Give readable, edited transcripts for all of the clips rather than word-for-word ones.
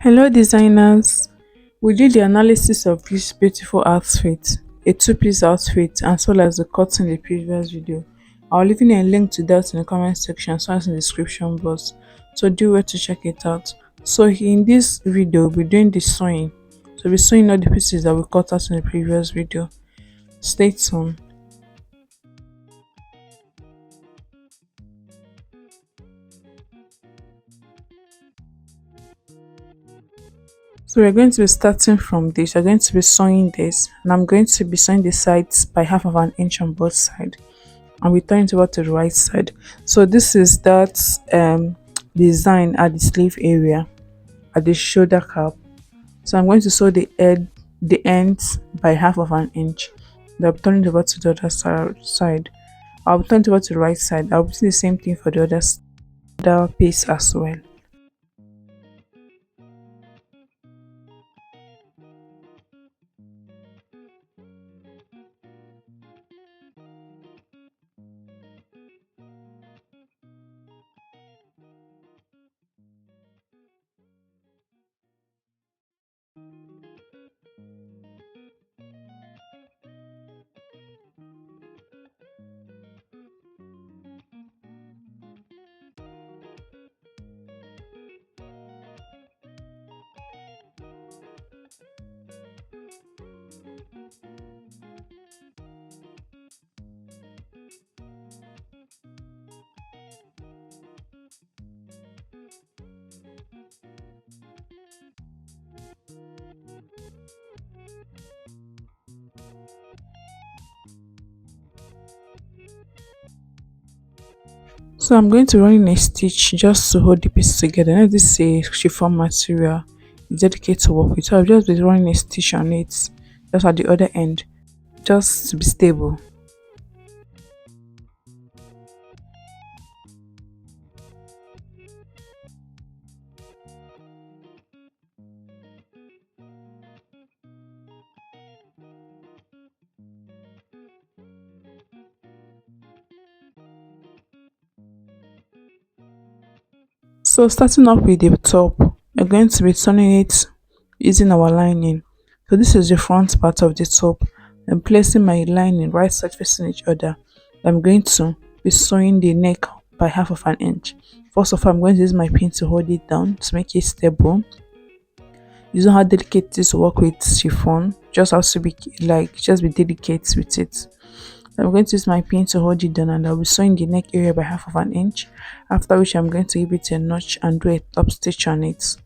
Hello designers, we did the analysis of this beautiful outfit, a two-piece outfit as well as the cuts in the previous video. I'll leave you a link to that in the comment section as well as in the description box, so do well to check it out. So in this video, we'll be doing the sewing. So we're sewing all the pieces that we cut out in the previous video. Stay tuned. So we're going to be starting from this. We're going to be sewing this, and I'm going to be sewing the sides by half of an inch on both sides, and we turn it over to the right side. So this is that design at the sleeve area, at the shoulder cap. So I'm going to sew the ends by half of an inch. Then I'll turn it over to the other side. I'll turn it over to the right side. I'll do the same thing for the other piece as well. So I'm going to run in a stitch just to hold the piece together. Now this is a chiffon material. It's dedicated to work with. So I'll just be running a stitch on it just at the other end, just to be stable. So starting off with the top, we're going to be turning it using our lining. So this is the front part of the top. I'm placing my lining right side facing each other. I'm going to be sewing the neck by half of an inch. First of all, I'm going to use my pin to hold it down to make it stable. You know how delicate it is to work with chiffon. Just have to be just be delicate with it. I'm going to use my pin to hold it down, and I'll be sewing the neck area by half of an inch, after which I'm going to give it a notch and do a top stitch on it.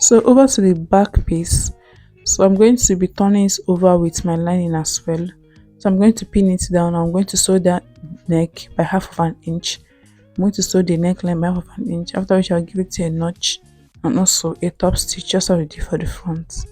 So over to the back piece. So I'm going to be turning it over with my lining as well. So I'm going to pin it down. I'm going to sew that neck by half of an inch. I'm going to sew the neckline by half of an inch, after which I'll give it a notch and also a top stitch just as we did for the front.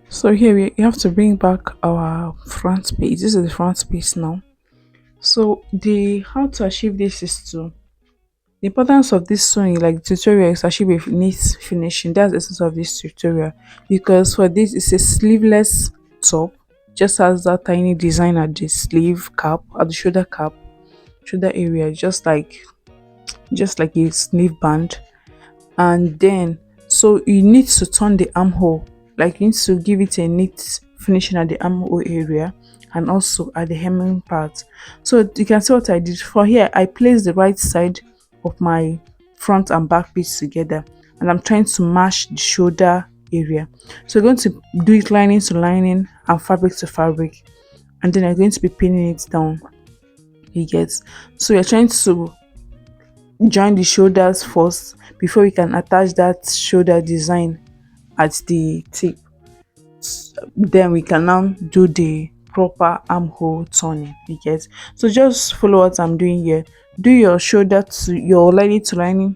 So here we have to bring back our front piece. This is the front piece now. So the how to achieve this is to the importance of this sewing, like tutorial, is achieve a neat finishing. That's the essence of this tutorial. Because for this, it's a sleeveless top, just has that tiny design at the sleeve cap, at the shoulder area, just like a sleeve band. And then so you need to turn the armhole, like you need to give it a neat finishing at the armhole area and also at the hemming part. So you can see what I did for here. I placed the right side of my front and back piece together, and I'm trying to match the shoulder area. So we're going to do it lining to lining and fabric to fabric, and then I'm going to be pinning it down. You get, so you're trying to join the shoulders first before we can attach that shoulder design at the tip. Then we can now do the proper armhole turning. You get, so just follow what I'm doing here. Do your shoulder to your lining to lining,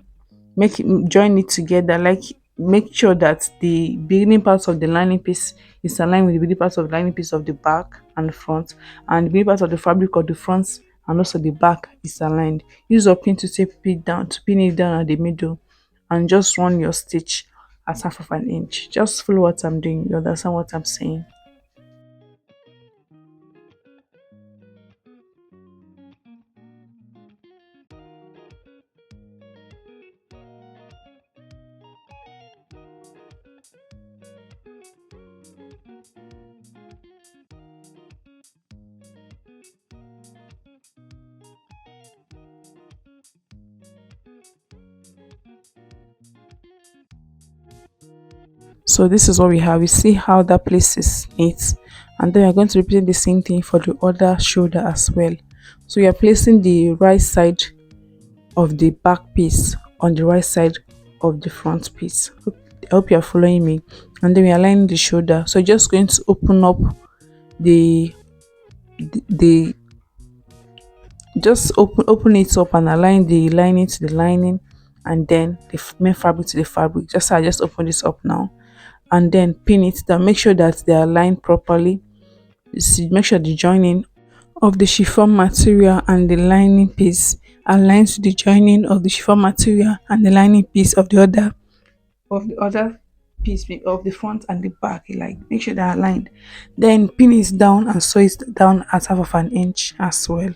make it join it together, like make sure that the beginning part of the lining piece is aligned with the beginning part of the lining piece of the back and the front, and the beginning part of the fabric of the front and also the back is aligned. Use your pin to tape it down, to pin it down at the middle, and just run your stitch at half of an inch. Just follow what I'm doing, you understand what I'm saying. So this is what we have. You see how that place is neat, and then we're going to repeat the same thing for the other shoulder as well. So you're placing the right side of the back piece on the right side of the front piece. I hope you're following me. And then we align the shoulder. So just going to open up the the just open it up and align the lining to the lining, and then the main fabric to the fabric. Just I just open this up now, and then pin it down. Make sure that they are aligned properly. See, make sure the joining of the chiffon material and the lining piece aligns to the joining of the chiffon material and the lining piece of the other piece of the front and the back. Like make sure they're aligned. Then pin it down and sew it down at half of an inch as well.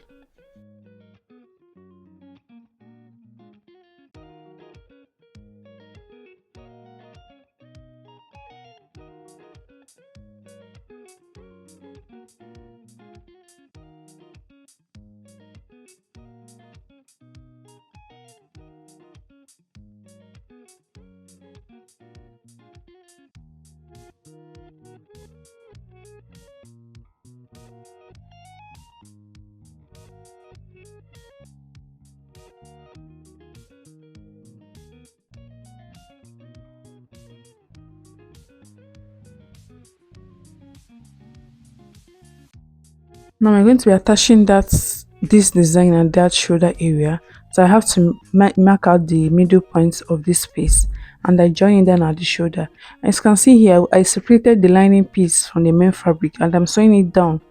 Now I'm going to be attaching this design at that shoulder area. So I have to mark out the middle points of this piece, and I join it down at the shoulder. As you can see here, I separated the lining piece from the main fabric, and I'm sewing it down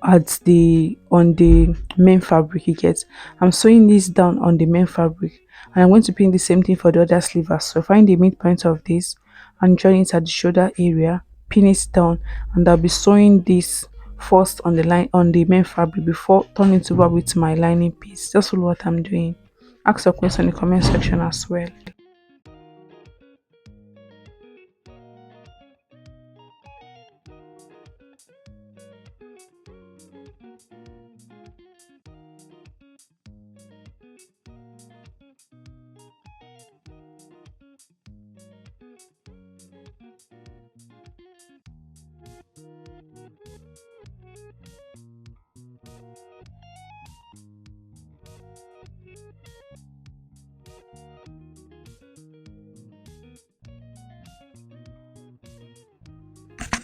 at the on the main fabric. You get, I'm sewing this down on the main fabric, and I'm going to pin the same thing for the other sleeve as well. Find the midpoint of this and join it at the shoulder area, pin it down, and I'll be sewing this first on the line on the main fabric before turning it over with my lining piece. Just follow what I'm doing. Ask your question in the comment section as well.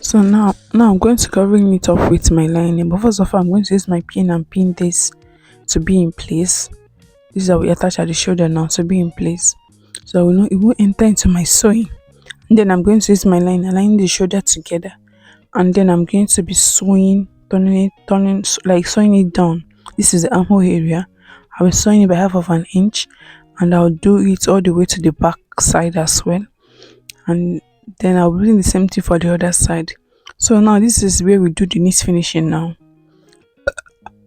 So now I'm going to covering it up with my lining, but first of all I'm going to use my pin and pin this to be in place. This is how we attach at the shoulder now to be in place, so I will not, it will enter into my sewing. Then I'm going to use my line, align the shoulder together, and then I'm going to be sewing, like sewing it down. This is the armhole area. I will sewing it by half of an inch, and I'll do it all the way to the back side as well. And then I'll be doing the same thing for the other side. So now this is where we do the knit finishing now.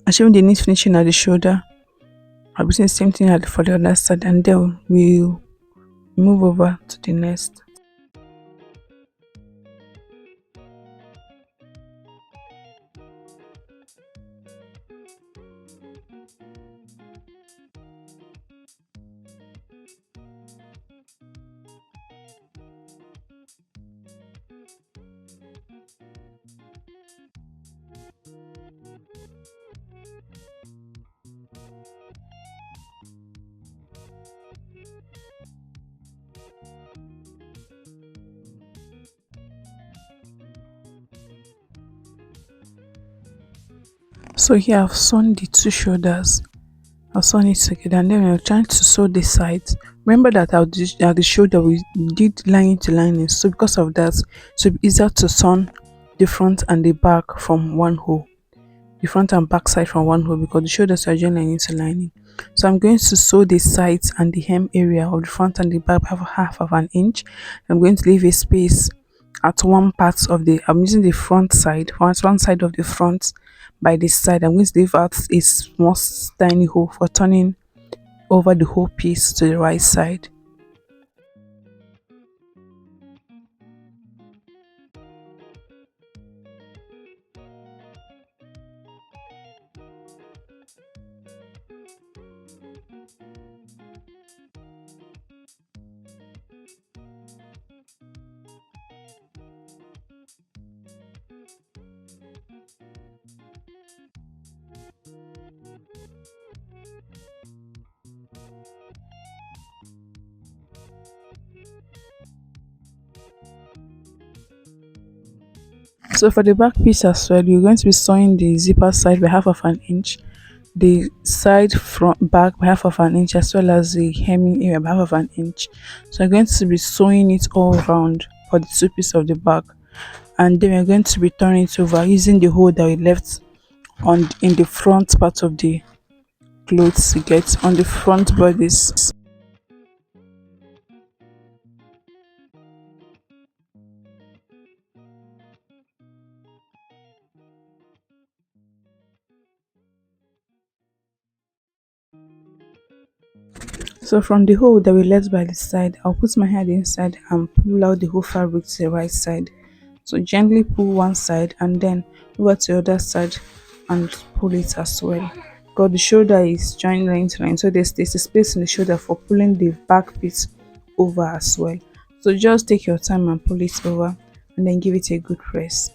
Achieving the knit finishing at the shoulder, I'll be doing the same thing for the other side, and then we'll move over to the next. So here I've sewn the two shoulders. I've sewn it together, and then we're trying to sew the sides. Remember that at the shoulder we did lining to lining, so because of that, so it's easier to sew the front and the back from one hole, the front and back side from one hole, because the shoulders are joined lining to lining. So I'm going to sew the sides and the hem area of the front and the back half of an inch. I'm going to leave a space at one part of the, I'm using the front side, one side of the front. By this side, I'm going to leave out a small tiny hole for turning over the whole piece to the right side. So for the back piece as well, you're going to be sewing the zipper side by half of an inch, the side front back by half of an inch, as well as the hemming area by half of an inch. So I'm going to be sewing it all around for the two pieces of the back, and then we're going to be turning it over using the hole that we left on in the front part of the clothes to get on the front bodies. So from the hole that we left by the side, I'll put my hand inside and pull out the whole fabric to the right side. So gently pull one side and then over to the other side and pull it as well. Because the shoulder is joined line to line, so there's a space in the shoulder for pulling the back piece over as well. So just take your time and pull it over, and then give it a good press.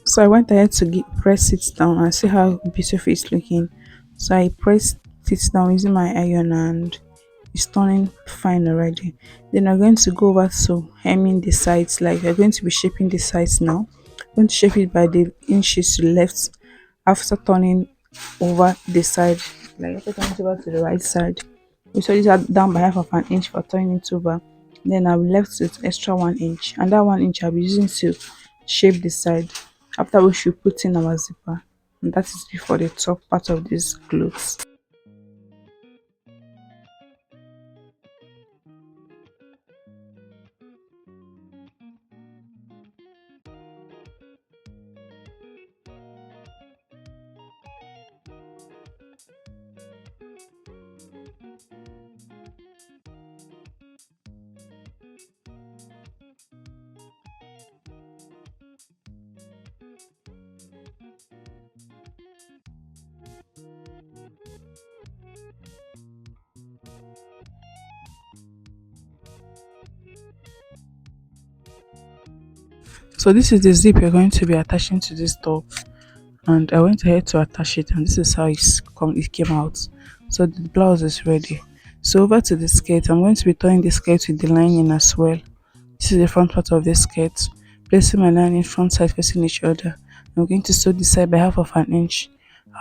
So I went ahead to press it down and see how beautiful it's looking. So I pressed it down using my iron, and it's turning fine already. Then I'm going to go over to hemming the sides, like we're going to be shaping the sides now. I'm going to shape it by the inches to the left after turning over the side, like after turning it over to the right side. We saw it down by half of an inch for turning it over. Then I'll left with extra 1 inch, and that 1 inch I'll be using to shape the side, after which we put in our zipper, and that is before the top part of this clothes. So this is the zip you're going to be attaching to this top, and I went ahead to attach it, and this is how it came out. So the blouse is ready. So over to the skirt, I'm going to be turning the skirt with the lining as well. This is the front part of the skirt. Placing my lining front side facing each other. I'm going to sew the side by half of an inch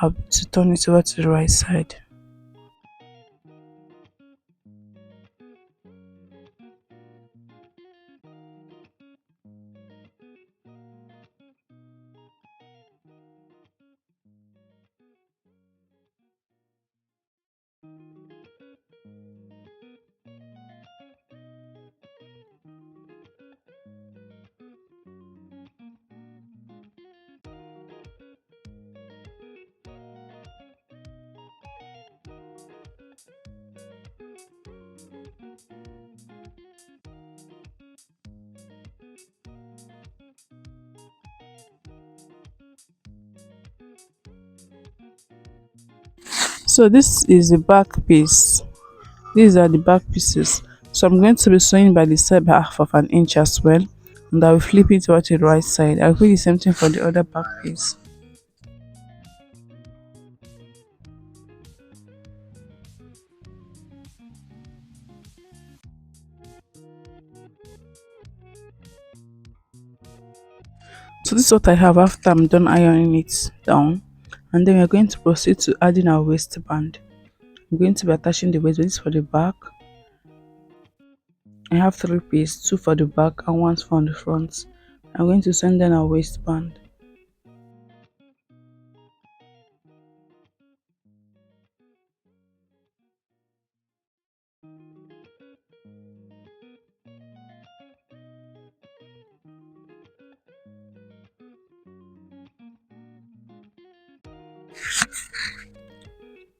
up to turn it over to the right side. So this is the back piece. These are the back pieces. So I'm going to be sewing by the side by half of an inch as well. And I will flip it over to the right side. I'll do the same thing for the other back piece. So this is what I have after I'm done ironing it down. And then we're going to proceed to adding our waistband. I'm going to be attaching the waistband. This is for the back. I have three pieces, two for the back and one for the front. I'm going to send in our waistband.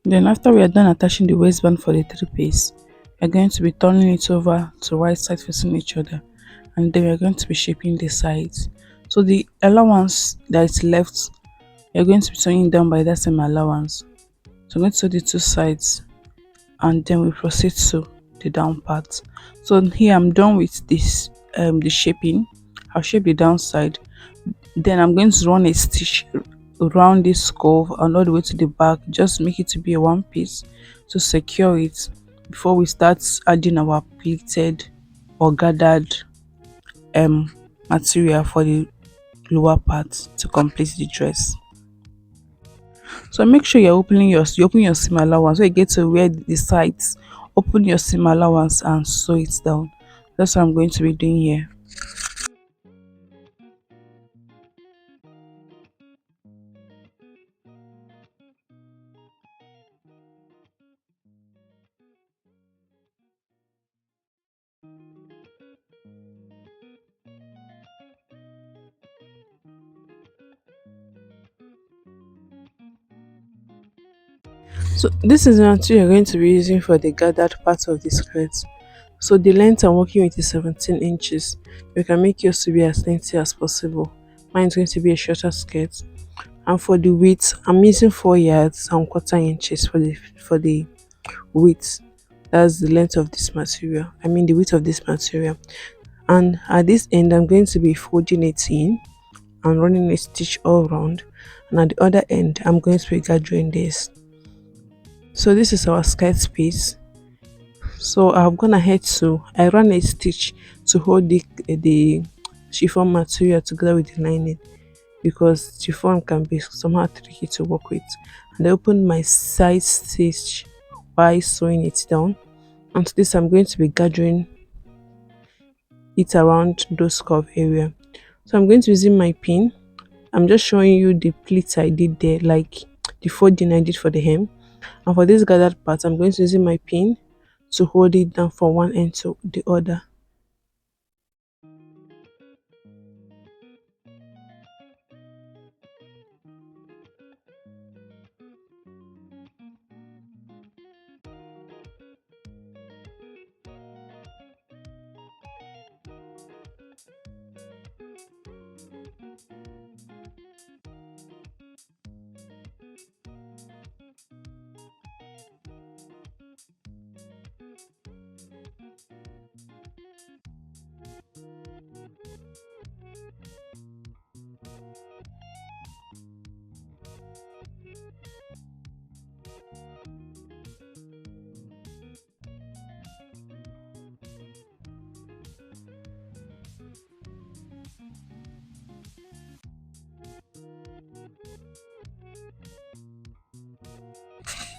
Then after we are done attaching the waistband for the three piece, we're going to be turning it over to right side facing each other, and then we're going to be shaping the sides. So the allowance that is left, you're going to be turning down by that same allowance. So I'm going to sew the two sides and then we proceed to the down part. So here I'm done with this the shaping. I'll shape the downside. Then I'm going to run a stitch around this curve and all the way to the back. Just make it to be a one piece to secure it before we start adding our pleated or gathered um material for the lower part to complete the dress. So make sure you open your seam allowance so you get to where the sides. Open your seam allowance and sew it down. That's what I'm going to be doing here. So this is the material you're going to be using for the gathered part of the skirt. So the length I'm working with is 17 inches. You can make yours to be as lengthy as possible. Mine is going to be a shorter skirt. And for the width, I'm using 4 yards and quarter inches for the width. That's the length of this material. I mean the width of this material. And at this end, I'm going to be folding it in and running a stitch all around. And at the other end, I'm going to be gathering this. So this is our skirt piece. So I've gone ahead to I ran a stitch to hold the chiffon material together with the lining because chiffon can be somehow tricky to work with. And I opened my side stitch by sewing it down. And to this I'm going to be gathering it around those curve area. So I'm going to using my pin. I'm just showing you the pleats I did there, like the folding I did for the hem. And for this gathered part, I'm going to using my pin to hold it down from one end to the other.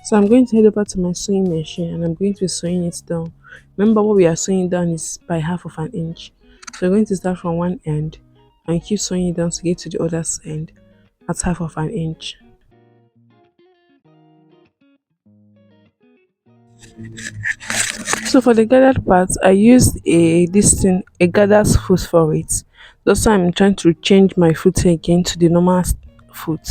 So I'm going to head over to my sewing machine and I'm going to be sewing it down. Remember, what we are sewing down is by half of an inch. So we're going to start from one end and keep sewing it down to get to the other end at half of an inch. So for the gathered part, I used a gathered foot for it. That's why I'm trying to change my foot again to the normal foot.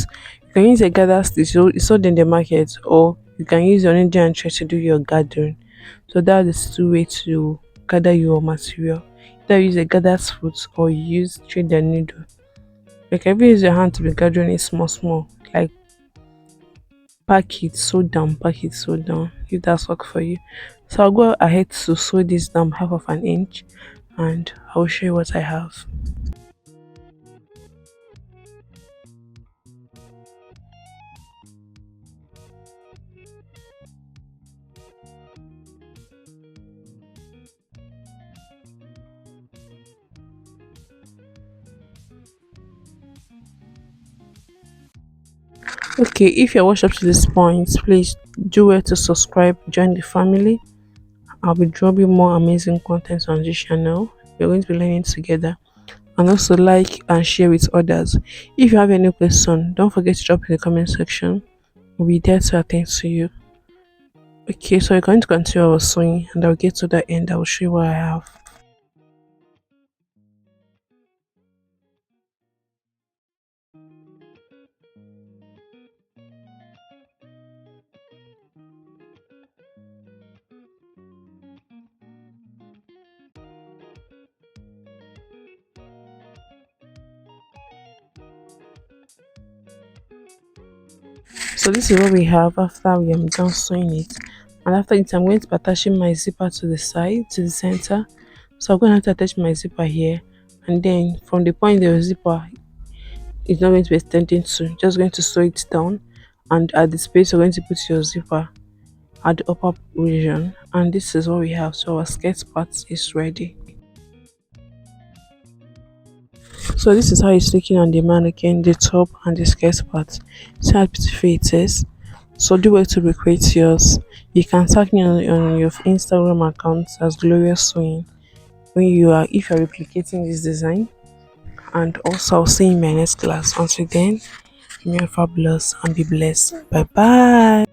You can use a gathered stitch, so it's sold in the market, or you can use your needle and thread to do your gathering. So that is two way to gather your material. Either use a gathered foot or you use thread and needle. You can even use your hand to be gathering it small small, like pack it sew down if that's work for you. So I'll go ahead to sew this down half of an inch and I'll show you what I have. Okay, if you're watched up to this point, please do well to subscribe, join the family. I'll be dropping more amazing content on this channel. We're going to be learning together. And also like and share with others. If you have any question, don't forget to drop in the comment section. We'll be there to attend to you. Okay, so we're going to continue our sewing and I'll get to the end. I'll show you what I have. So this is what we have after we am done sewing it. And after it, I'm going to be attaching my zipper to the side, to the center. So I'm going to have to attach my zipper here. And then from the point the zipper is not going to be extending to, just going to sew it down. And at the space, you're going to put your zipper at the upper region. And this is what we have. So our skirt part is ready. So this is how it's looking on the mannequin, the top and the skirt part. See how beautiful it is. So do well to recreate yours. You can tag me on your Instagram account as Glorious Sewing when you are if you are replicating this design. And also I'll see you in my next class. Until then, remain fabulous and be blessed. Bye bye.